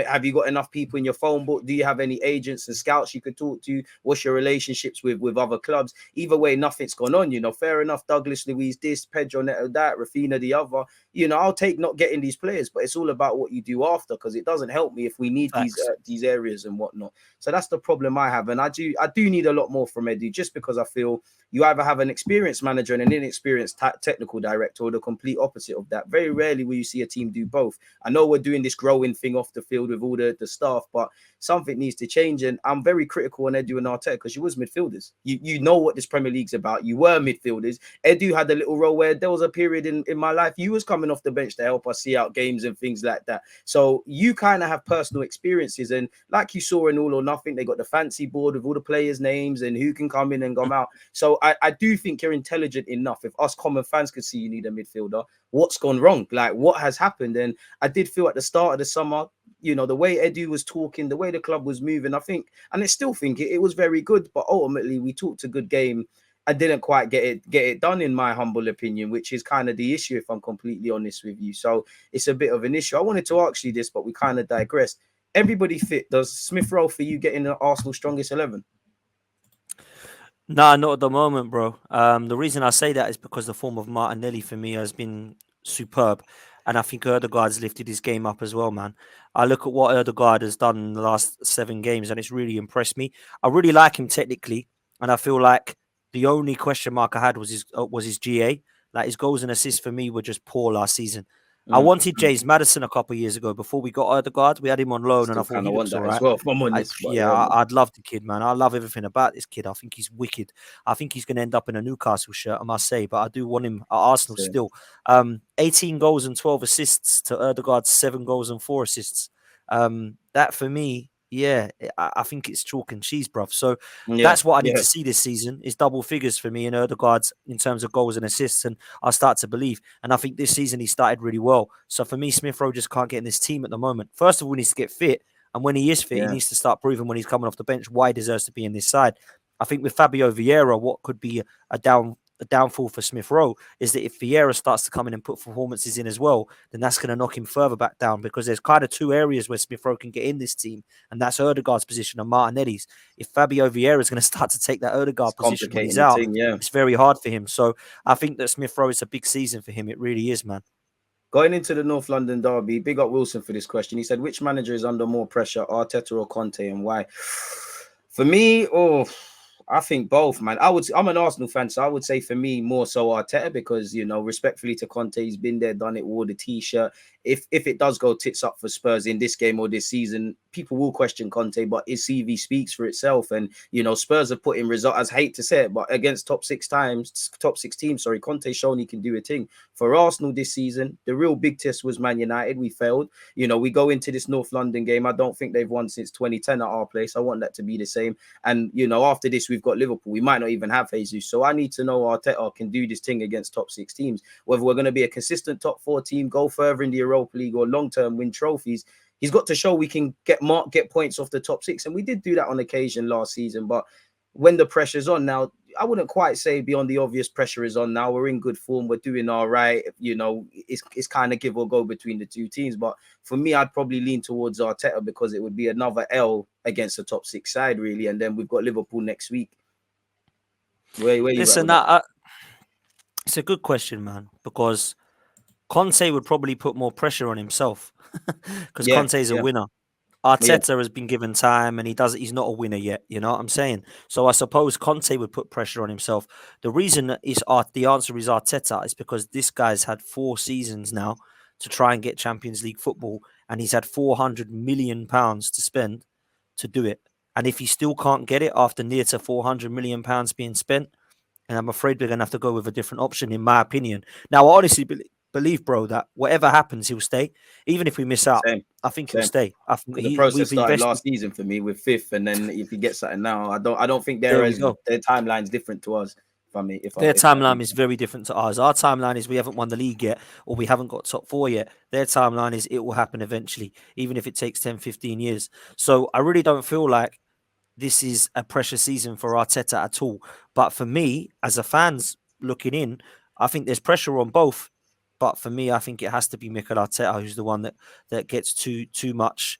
have you got enough people in your phone book? Do you have any agents and scouts you could talk to? What's your relationships with other clubs? Either way, nothing's gone on. Fair enough. Douglas Luiz this, Pedro Neto that, Rafinha the other. I'll take not getting these players, but it's all about what you do after, because it doesn't help me if we need these areas and whatnot. So that's the problem I have, and I do need a lot more from Edu, just because I feel you either have an experienced manager and an inexperienced technical director, or the complete opposite of that. Very rarely will you see a team do both. I know we're doing this growing thing off the field with all the staff, but something needs to change. And I'm very critical on Edu and Arteta, because you was midfielders. You know what this Premier League's about. You were midfielders. Edu had a little role where there was a period in my life you was coming off the bench to help us see out games and things like that. So you kind of have personal experiences, and like you saw in All or Nothing, they got the fancy board with all the players' names and who can come in and come out. So I do think you're intelligent enough. If us common fans could see you need a midfielder, what's gone wrong? Like, what has happened? And I did feel at the start of the summer, the way Edu was talking, the way the club was moving, I think, and I still think it was very good. But ultimately, we talked a good game. I didn't quite get it done, in my humble opinion, which is kind of the issue, if I'm completely honest with you. So it's a bit of an issue. I wanted to ask you this, but we kind of digressed. Everybody fit. Does Smith Rowe for you get in the Arsenal strongest 11? Nah, not at the moment, bro. The reason I say that is because the form of Martinelli for me has been superb. And I think Ødegaard's lifted his game up as well, man. I look at what Ødegaard has done in the last 7 games, and it's really impressed me. I really like him technically, and I feel like the only question mark I had was his GA. Like, his goals and assists for me were just poor last season. I wanted James Maddison a couple of years ago before we got Ødegaard. We had him on loan, and I thought he looks all right. Well, I'd love the kid, man. I love everything about this kid. I think he's wicked. I think he's going to end up in a Newcastle shirt, I must say, but I do want him at Arsenal still. 18 goals and 12 assists to Ødegaard's 7 goals and 4 assists. That for me, I think it's chalk and cheese, bruv. So that's what I need to see this season, is double figures for me in Ødegaard's in terms of goals and assists, and I'll start to believe. And I think this season he started really well. So for me, Smith Rowe just can't get in this team at the moment. First of all, he needs to get fit, and when he is fit, he needs to start proving when he's coming off the bench why he deserves to be in this side. I think with Fabio Vieira, what could be a downfall for Smith Rowe is that if Vieira starts to come in and put performances in as well, then that's going to knock him further back down, because there's kind of 2 areas where Smith Rowe can get in this team, and that's Ødegaard's position and Martinelli's. If Fabio Vieira is going to start to take that Ødegaard position when he's out, it's very hard for him. So I think that Smith Rowe is a big season for him. It really is, man. Going into the North London derby, big up Wilson for this question. He said, which manager is under more pressure, Arteta or Conte, and why? For me, I think both, man. I'm an Arsenal fan, so I would say for me more so Arteta, because respectfully to Conte, he's been there, done it, wore the t-shirt. If it does go tits up for Spurs in this game or this season, people will question Conte, but his CV speaks for itself. And Spurs have put in results. I hate to say it, but against top six teams, Conte's shown he can do a thing. For Arsenal this season, the real big test was Man United. We failed. We go into this North London game. I don't think they've won since 2010 at our place. I want that to be the same. And after this, we've got Liverpool. We might not even have Jesus. So I need to know Arteta can do this thing against top 6 teams. Whether we're going to be a consistent top 4 team, go further in the Europa League, or long-term win trophies, he's got to show we can get points off the top 6. And we did do that on occasion last season. But when the pressure's on now, I wouldn't quite say beyond the obvious pressure is on now. We're in good form. We're doing all right. It's kind of give or go between the 2 teams. But for me, I'd probably lean towards Arteta, because it would be another L against the top 6 side, really. And then we've got Liverpool next week. Where Listen, it's a good question, man, because Conte would probably put more pressure on himself because Conte is a winner. Arteta has been given time, and he's not a winner yet. You know what I'm saying? So I suppose Conte would put pressure on himself. The reason is the answer is Arteta is because this guy's had 4 seasons now to try and get Champions League football, and he's had £400 million to spend to do it. And if he still can't get it after near to £400 million being spent, and I'm afraid we're going to have to go with a different option, in my opinion. Now, I honestly believe, bro, that whatever happens, he'll stay. Even if we miss out, I think he'll stay. I think the process started last season for me with 5th, and then if he gets something now, I don't think their timeline's different to us. Their timeline is very different to ours. Our timeline is we haven't won the league yet, or we haven't got top 4 yet. Their timeline is it will happen eventually, even if it takes 10, 15 years. So I really don't feel like this is a pressure season for Arteta at all. But for me, as a fan's looking in, I think there's pressure on both. But for me, I think it has to be Mikel Arteta who's the one that gets too much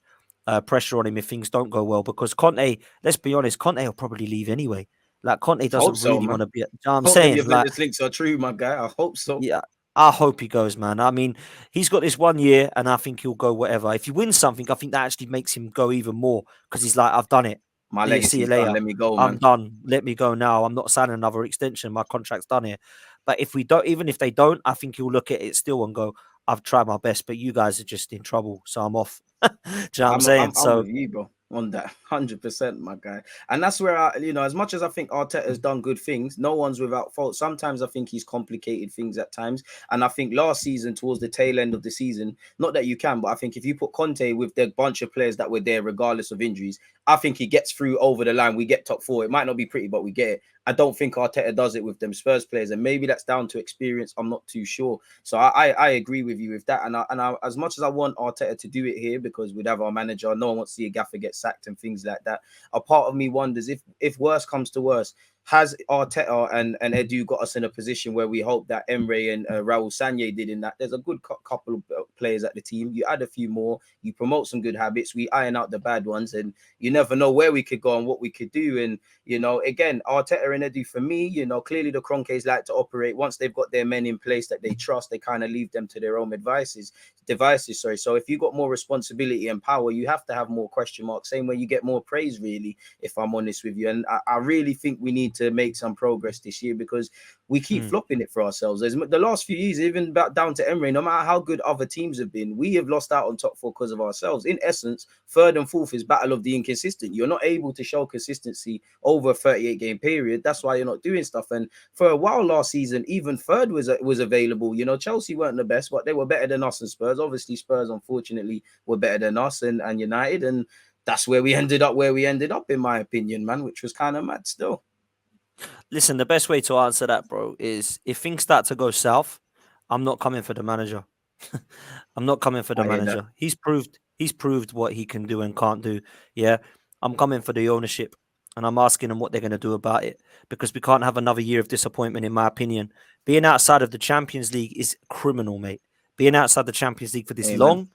pressure on him if things don't go well. Because Conte, let's be honest, Conte will probably leave anyway. Like Conte Hope doesn't so, really man. want to be. You know what I'm Hope them saying? Like, Juventus links are true, my guy. I hope so. yeah, I hope he goes, man. I mean, he's got this 1 year, and I think he'll go whatever. If he wins something, I think that actually makes him go even more because he's like, I've done it. My Yeah, see you legacy's done. later. Let me go, I'm man. done. Let me go now. I'm not signing another extension. My contract's done here. But if we don't, even if they don't, I think he'll look at it still and go, I've tried my best, but you guys are just in trouble, so I'm off. Do you know what I'm saying? I'm So with you, bro, on that 100%, my guy. And that's where as much as I think Arteta's done good things, no one's without fault. Sometimes I think he's complicated things at times. And I think last season, towards the tail end of the season, not that you can, but I think if you put Conte with the bunch of players that were there, regardless of injuries, I think he gets through over the line. We get top four. It might not be pretty, but we get it. I don't think Arteta does it with them Spurs players, and maybe that's down to experience. I'm not too sure. So I agree with you with that. And as much as I want Arteta to do it here because we'd have our manager, no one wants to see a gaffer get sacked and things like that. A part of me wonders if worse comes to worse, has Arteta and Edu got us in a position where we hope that Emre and Raul Sanye did in that? There's a good couple of players at the team. You add a few more, you promote some good habits, we iron out the bad ones, and you never know where we could go and what we could do. And again, Arteta and Edu, for me, clearly the Kroenkes like to operate once they've got their men in place that they trust. They kind of leave them to their own devices. Sorry. So if you got more responsibility and power, you have to have more question marks. Same way you get more praise, really, if I'm honest with you. And I really think we need to make some progress this year because we keep flopping it for ourselves. There's the last few years, even back down to Emery, no matter how good other teams have been, we have lost out on top four because of ourselves. In essence, third and fourth is battle of the inconsistent. You're not able to show consistency over a 38-game period. That's why you're not doing stuff. And for a while last season, even third was available. Chelsea weren't the best, but they were better than us and Spurs. Obviously, Spurs, unfortunately, were better than us and United. And that's where we ended up, in my opinion, man, which was kind of mad still. listen, the best way to answer that, bro, is if things start to go south, I'm not coming for the manager. I'm not coming for the manager. He's proved what he can do and can't do. Yeah. I'm coming for the ownership and I'm asking them what they're going to do about it because we can't have another year of disappointment, in my opinion. Being outside of the Champions League is criminal, mate. Being outside the Champions League for this long,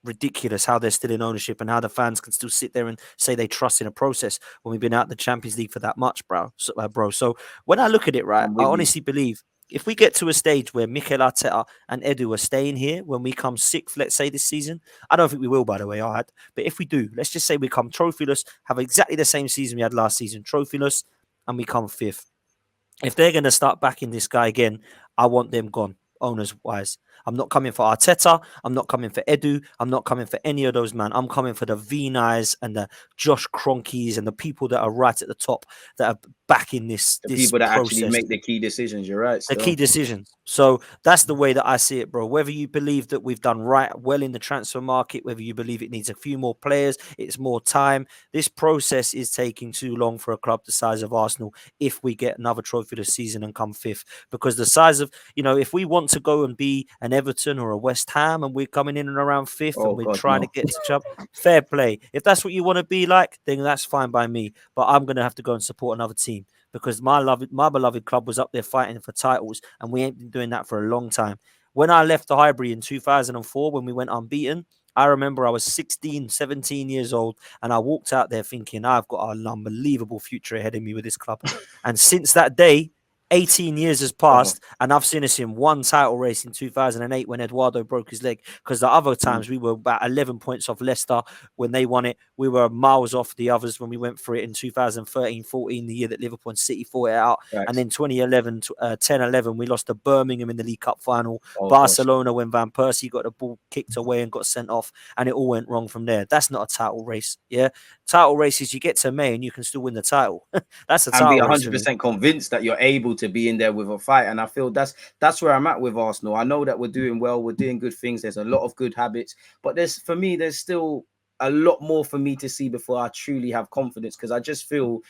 ridiculous how they're still in ownership and how the fans can still sit there and say they trust in a process when we've been out the Champions League for that much, bro. So when I look at it, right, I honestly believe if we get to a stage where Mikel Arteta and Edu are staying here when we come sixth, let's say this season, I don't think we will, by the way, all right. But if we do, let's just say we come trophyless, have exactly the same season we had last season, trophyless, and we come fifth. If they're going to start backing this guy again, I want them gone, owners wise. I'm not coming for Arteta. I'm not coming for Edu. I'm not coming for any of those, man. I'm coming for the Vinais and the Josh Kroenkes and the people that are right at the top that are backing this People that process. actually make the key decisions. You're right. The key decisions. So that's the way that I see it, bro. Whether you believe that we've done well in the transfer market, whether you believe it needs a few more players, it's more time. This process is taking too long for a club the size of Arsenal if we get another trophy this season and come fifth. Because the size of, if we want to go and be an Everton or a West Ham and we're coming in and around fifth and we're trying to get to jump, fair play. If that's what you want to be like, then that's fine by me. But I'm going to have to go and support another team. Because my beloved club was up there fighting for titles, and we ain't been doing that for a long time. When I left the Highbury in 2004, when we went unbeaten, I remember I was 16, 17 years old, and I walked out there thinking, I've got an unbelievable future ahead of me with this club. And since that day, 18 years has passed, and I've seen us in one title race in 2008 when Eduardo broke his leg. Because the other times we were about 11 points off Leicester when they won it. We were miles off the others when we went for it in 2013-14, the year that Liverpool and City fought it out. And then 2011, 10-11, we lost to Birmingham in the League Cup final. Barcelona when Van Persie got the ball kicked away and got sent off, and it all went wrong from there. That's not a title race. Yeah, title races, you get to May and you can still win the title. That's a title race. And be 100% convinced that you're able to be in there with a fight. And I feel that's where I'm at with Arsenal. I know that we're doing well, we're doing good things. There's a lot of good habits, but there's still a lot more for me to see before I truly have confidence. Because I just feel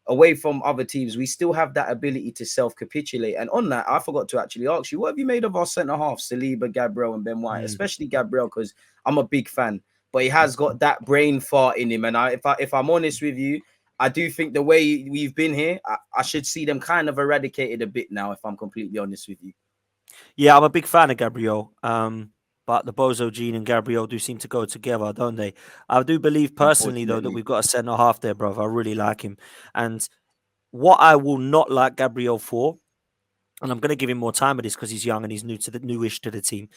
away from other teams, we still have that ability to self-capitulate. And on that, I forgot to actually ask you, what have you made of our centre-half, Saliba, Gabriel, and Ben White? Especially Gabriel, because I'm a big fan. But he has got that brain fart in him. And if I'm honest with you, I do think the way we've been here, I should see them kind of eradicated a bit now, if I'm completely honest with you. Yeah, I'm a big fan of Gabriel. But the Bozo gene and Gabriel do seem to go together, don't they? I do believe personally, though, that Unfortunately. we've got a centre half there, bro. I really like him. And what I will not like Gabriel for, and I'm going to give him more time with this because he's young and he's newish to the team.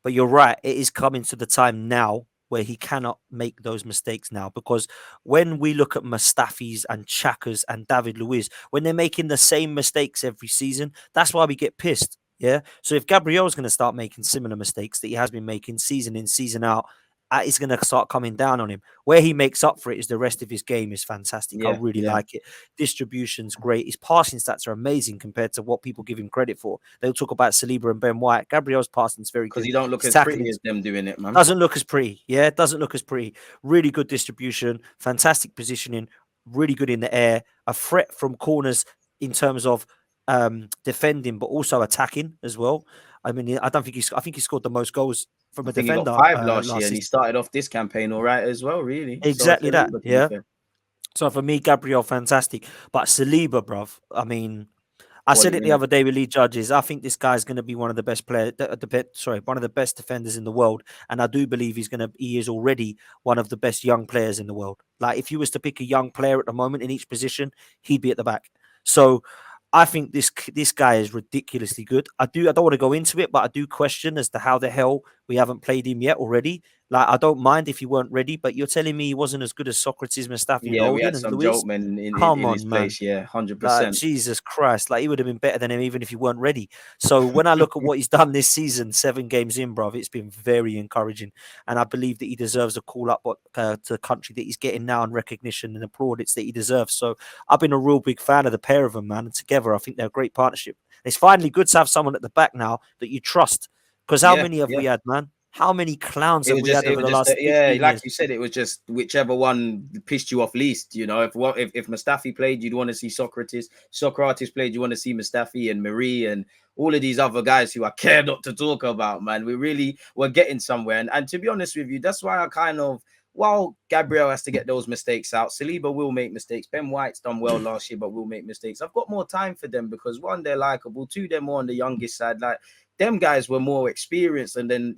But you're right, it is coming to the time now where he cannot make those mistakes now. Because when we look at Mustafis and Chakas and David Luiz, when they're making the same mistakes every season, that's why we get pissed. Yeah. So if Gabriel's going to start making similar mistakes that he has been making season in, season out, it's going to start coming down on him. Where he makes up for it is the rest of his game is fantastic. I Yeah, really yeah. like it. Distribution's great. His passing stats are amazing compared to what people give him credit for. They'll talk about Saliba and Ben White. Gabriel's passing is very Because good. you don't look His as pretty tackling as them doing it, man. doesn't look as pretty. Yeah, it doesn't look as pretty. Really good distribution, fantastic positioning, really good in the air, a threat from corners in terms of defending, but also attacking as well. I mean, I think he scored the most goals from I a think he got defender 5 last year, last and he season. started off this campaign all right as well, really. So Exactly that. Saliba, to be Yeah. fair, So for me, Gabriel, fantastic. But Saliba, bruv, I mean, I said quality, it the innit? other day with Lee Judges. I think this guy's going to be one of the best one of the best defenders in the world, and I do believe he is already one of the best young players in the world. Like if you was to pick a young player at the moment in each position, he'd be at the back. So I think this guy is ridiculously good. I don't want to go into it, but I do question as to how the hell we haven't played him yet already. Like I don't mind if he weren't ready, but you're telling me he wasn't as good as Socrates, Mustafi, and Yeah, we Holding had and some Luis? joke men Come in his on, man. place. Yeah, Like 100%. Jesus Christ, like he would have been better than him even if he weren't ready. So when I look at what he's done this season, 7 games in, bruv, it's been very encouraging, and I believe that he deserves a call up to the country that he's getting now and recognition and the plaudits that he deserves. So I've been a real big fan of the pair of them, man. And together, I think they're a great partnership. It's finally good to have someone at the back now that you trust. Because how Yeah, many have yeah. we had, man? How many clowns have we had It over was the just, last yeah, 15 like years? you said, it was just whichever one pissed you off least. You know, if Mustafi played, you'd want to see Socrates. Socrates played, you want to see Mustafi and Marie and all of these other guys who I care not to talk about, man. We really were getting somewhere. And to be honest with you, that's why I kind of, while Gabriel has to get those mistakes out, Saliba will make mistakes. Ben White's done well last year, but will make mistakes. I've got more time for them because one, they're likable. Two, they're more on the youngest side. Like them guys were more experienced, and then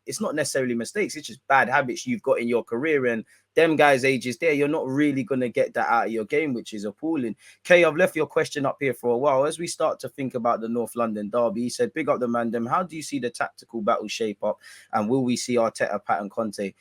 it's not necessarily mistakes, it's just bad habits you've got in your career, and them guys ages there, you're not really going to get that out of your game, which is appalling. Kay, I've left your question up here for a while. As we start to think about the North London derby, he said, big up the man them, how do you see the tactical battle shape up, and will we see Arteta, Pat and Conte